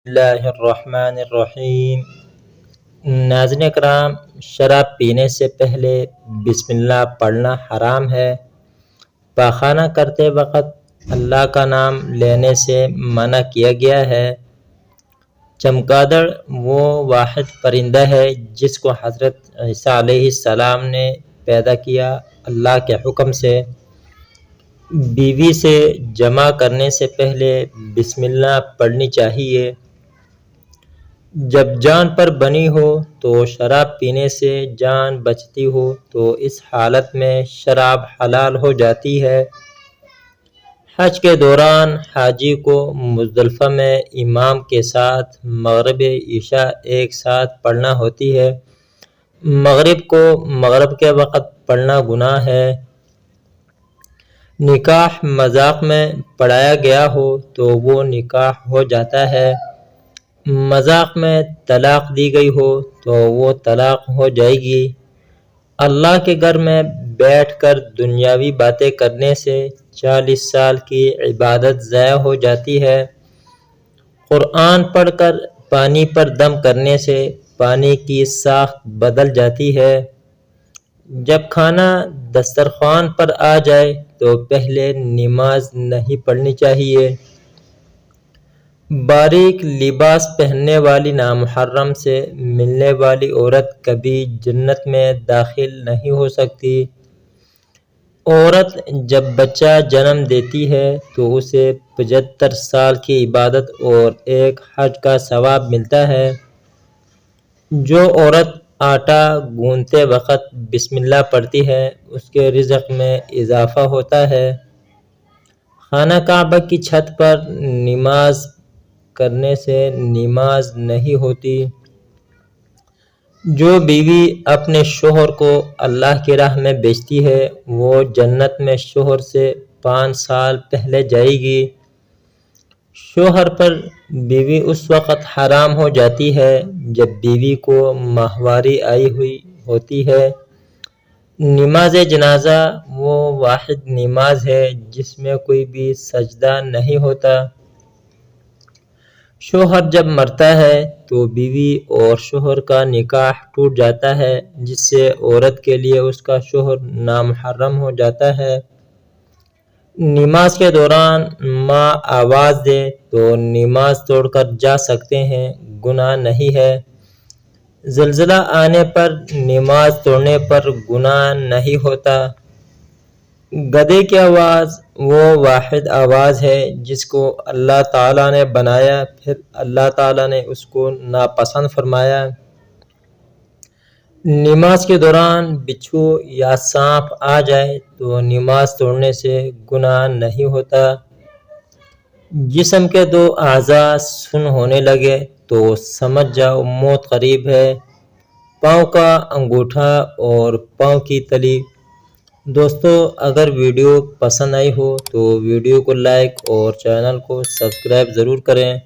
اللہ الرحمن الرحیم۔ ناظرین اکرام، شراب پینے سے پہلے بسم اللہ پڑھنا حرام ہے۔ پاخانہ کرتے وقت اللہ کا نام لینے سے منع کیا گیا ہے۔ چمگادڑ وہ واحد پرندہ ہے جس کو حضرت عیسیٰ علیہ السلام نے پیدا کیا اللہ کے حکم سے۔ بیوی سے جمع کرنے سے پہلے بسم اللہ پڑھنی چاہیے۔ جب جان پر بنی ہو تو شراب پینے سے جان بچتی ہو تو اس حالت میں شراب حلال ہو جاتی ہے۔ حج کے دوران حاجی کو مزدلفہ میں امام کے ساتھ مغرب عشاء ایک ساتھ پڑھنا ہوتی ہے۔ مغرب کو مغرب کے وقت پڑھنا گناہ ہے۔ نکاح مذاق میں پڑھایا گیا ہو تو وہ نکاح ہو جاتا ہے۔ مذاق میں طلاق دی گئی ہو تو وہ طلاق ہو جائے گی۔ اللہ کے گھر میں بیٹھ کر دنیاوی باتیں کرنے سے 40 سال کی عبادت ضائع ہو جاتی ہے۔ قرآن پڑھ کر پانی پر دم کرنے سے پانی کی ساخت بدل جاتی ہے۔ جب کھانا دسترخوان پر آ جائے تو پہلے نماز نہیں پڑھنی چاہیے۔ باریک لباس پہننے والی نامحرم سے ملنے والی عورت کبھی جنت میں داخل نہیں ہو سکتی۔ عورت جب بچہ جنم دیتی ہے تو اسے 75 سال کی عبادت اور ایک حج کا ثواب ملتا ہے۔ جو عورت آٹا گوندتے وقت بسم اللہ پڑھتی ہے اس کے رزق میں اضافہ ہوتا ہے۔ خانہ کعبہ کی چھت پر نماز کرنے سے نماز نہیں ہوتی۔ جو بیوی اپنے شوہر کو اللہ کی راہ میں بیچتی ہے وہ جنت میں شوہر سے 5 سال پہلے جائے گی۔ شوہر پر بیوی اس وقت حرام ہو جاتی ہے جب بیوی کو ماہواری آئی ہوئی ہوتی ہے۔ نماز جنازہ وہ واحد نماز ہے جس میں کوئی بھی سجدہ نہیں ہوتا۔ شوہر جب مرتا ہے تو بیوی اور شوہر کا نکاح ٹوٹ جاتا ہے جس سے عورت کے لیے اس کا شوہر نامحرم ہو جاتا ہے۔ نماز کے دوران ماں آواز دے تو نماز توڑ کر جا سکتے ہیں، گناہ نہیں ہے۔ زلزلہ آنے پر نماز توڑنے پر گناہ نہیں ہوتا۔ گدھے کی آواز وہ واحد آواز ہے جس کو اللہ تعالیٰ نے بنایا پھر اللہ تعالیٰ نے اس کو ناپسند فرمایا۔ نماز کے دوران بچھو یا سانپ آ جائے تو نماز توڑنے سے گناہ نہیں ہوتا۔ جسم کے 2 اعضاء سن ہونے لگے تو سمجھ جاؤ موت قریب ہے۔ پاؤں کا انگوٹھا اور پاؤں کی تلی۔ دوستو، اگر ویڈیو پسند آئی ہو تو ویڈیو کو لائک اور چینل کو سبسکرائب ضرور کریں۔